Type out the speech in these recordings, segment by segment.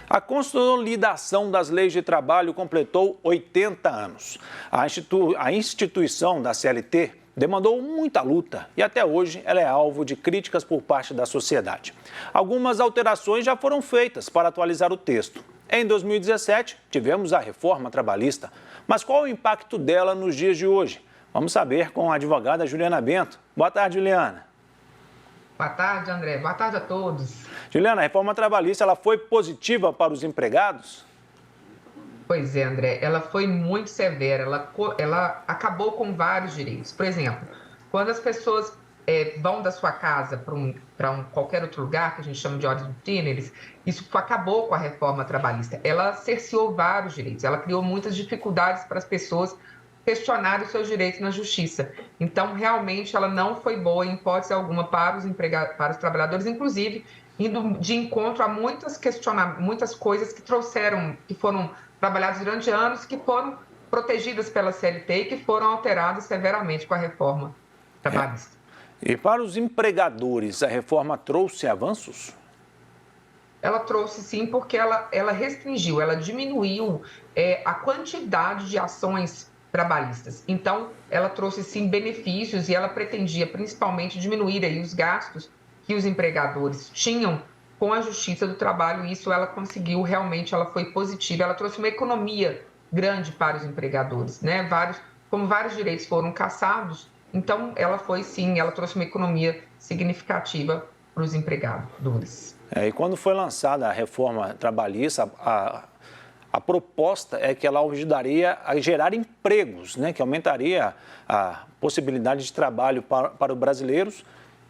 A consolidação das leis de trabalho completou 80 anos. A instituição da CLT demandou muita luta e até hoje ela é alvo de críticas por parte da sociedade. Algumas alterações já foram feitas para atualizar o texto. Em 2017, tivemos a reforma trabalhista, mas qual o impacto dela nos dias de hoje? Vamos saber com a advogada Juliana Bento. Boa tarde, Juliana. Boa tarde, André. Boa tarde a todos. Juliana, a reforma trabalhista ela foi positiva para os empregados? Pois é, André, ela foi muito severa, ela acabou com vários direitos. Por exemplo, quando as pessoas vão da sua casa para qualquer outro lugar, que a gente chama de horas itinerárias, isso acabou com a reforma trabalhista. Ela cerceou vários direitos, ela criou muitas dificuldades para as pessoas questionarem os seus direitos na justiça. Então, realmente, ela não foi boa, em hipótese alguma, para os trabalhadores, inclusive indo de encontro a muitas coisas que foram trabalhadas durante anos, que foram protegidas pela CLT e que foram alteradas severamente com a reforma trabalhista. E para os empregadores, a reforma trouxe avanços? Ela trouxe sim, porque ela restringiu, ela diminuiu a quantidade de ações trabalhistas. Então, ela trouxe sim benefícios e ela pretendia principalmente diminuir aí os gastos que os empregadores tinham com a Justiça do Trabalho. E isso ela conseguiu, realmente ela foi positiva, ela trouxe uma economia grande para os empregadores, né? Como vários direitos foram cassados, então ela trouxe uma economia significativa para os empregadores. E quando foi lançada a reforma trabalhista, a proposta é que ela ajudaria a gerar empregos, né, que aumentaria a possibilidade de trabalho para os brasileiros.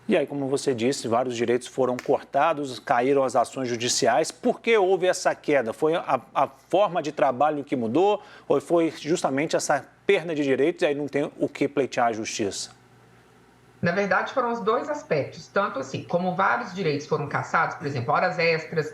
E aí, como você disse, vários direitos foram cortados, caíram as ações judiciais. Por que houve essa queda? Foi a forma de trabalho que mudou ou foi justamente essa perda de direitos e aí não tem o que pleitear a justiça? Na verdade, foram os dois aspectos. Tanto assim, como vários direitos foram cassados, por exemplo, horas extras,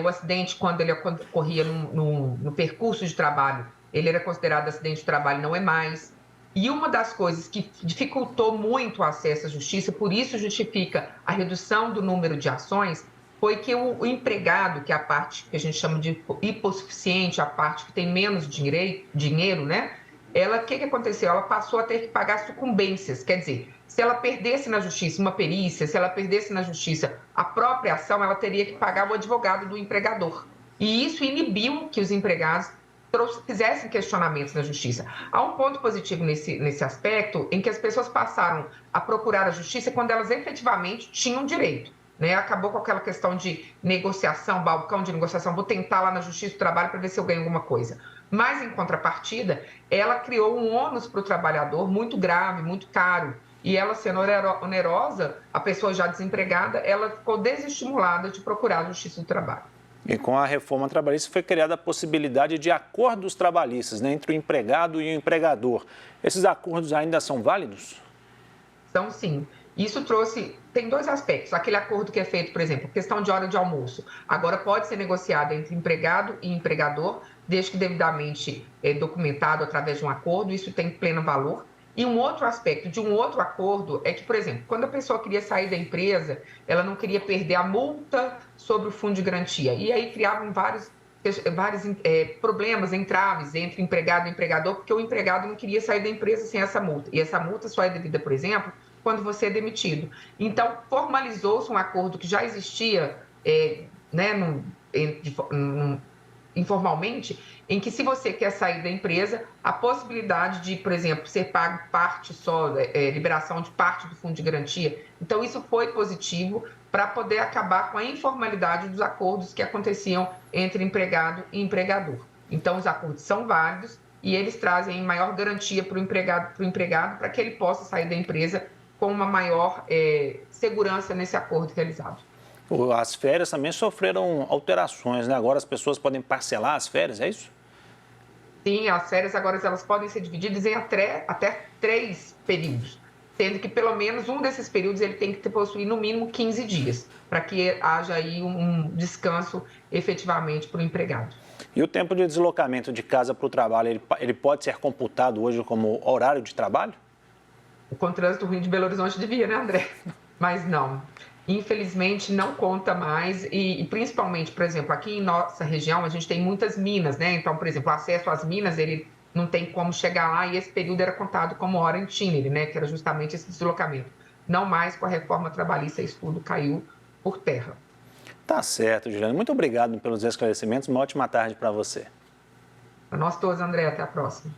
o acidente, quando ele ocorria no percurso de trabalho, ele era considerado acidente de trabalho, não é mais. E uma das coisas que dificultou muito o acesso à justiça, por isso justifica a redução do número de ações, foi que o empregado, que é a parte que a gente chama de hipossuficiente, a parte que tem menos dinheiro, né? O que aconteceu? Ela passou a ter que pagar sucumbências, quer dizer, se ela perdesse na justiça uma perícia, se ela perdesse na justiça a própria ação, ela teria que pagar o advogado do empregador. E isso inibiu que os empregados fizessem questionamentos na justiça. Há um ponto positivo nesse aspecto, em que as pessoas passaram a procurar a justiça quando elas efetivamente tinham direito, né? Acabou com aquela questão de negociação, balcão de negociação, vou tentar lá na Justiça do Trabalho para ver se eu ganho alguma coisa. Mas, em contrapartida, ela criou um ônus para o trabalhador muito grave, muito caro. E ela, sendo onerosa, a pessoa já desempregada, ela ficou desestimulada de procurar a Justiça do Trabalho. E com a reforma trabalhista foi criada a possibilidade de acordos trabalhistas, né, entre o empregado e o empregador. Esses acordos ainda são válidos? São sim. Isso tem dois aspectos. Aquele acordo que é feito, por exemplo, questão de hora de almoço, agora pode ser negociado entre empregado e empregador, desde que devidamente documentado através de um acordo, isso tem pleno valor. E um outro aspecto de um outro acordo é que, por exemplo, quando a pessoa queria sair da empresa, ela não queria perder a multa sobre o fundo de garantia. E aí criavam vários problemas, entraves entre empregado e empregador, porque o empregado não queria sair da empresa sem essa multa. E essa multa só é devida, por exemplo, quando você é demitido. Então, formalizou-se um acordo que já existia informalmente, em que se você quer sair da empresa, a possibilidade de, por exemplo, ser pago parte só, liberação de parte do fundo de garantia. Então, isso foi positivo para poder acabar com a informalidade dos acordos que aconteciam entre empregado e empregador. Então, os acordos são válidos e eles trazem maior garantia para o empregado para que ele possa sair da empresa com uma maior segurança nesse acordo realizado. As férias também sofreram alterações, né? Agora as pessoas podem parcelar as férias, é isso? Sim, as férias agora elas podem ser divididas em até 3 períodos, sendo que pelo menos um desses períodos ele tem que possuir no mínimo 15 dias, para que haja aí um descanso efetivamente para o empregado. E o tempo de deslocamento de casa para o trabalho, ele pode ser computado hoje como horário de trabalho? Com o trânsito ruim de Belo Horizonte devia, né, André? Mas não. infelizmente não conta mais e principalmente, por exemplo, aqui em nossa região a gente tem muitas minas, né? Então, por exemplo, o acesso às minas, ele não tem como chegar lá e esse período era contado como hora itinere, né? Que era justamente esse deslocamento. Não mais com a reforma trabalhista, isso tudo caiu por terra. Tá certo, Juliana. Muito obrigado pelos esclarecimentos. Uma ótima tarde para você. Para nós todos, André, até a próxima.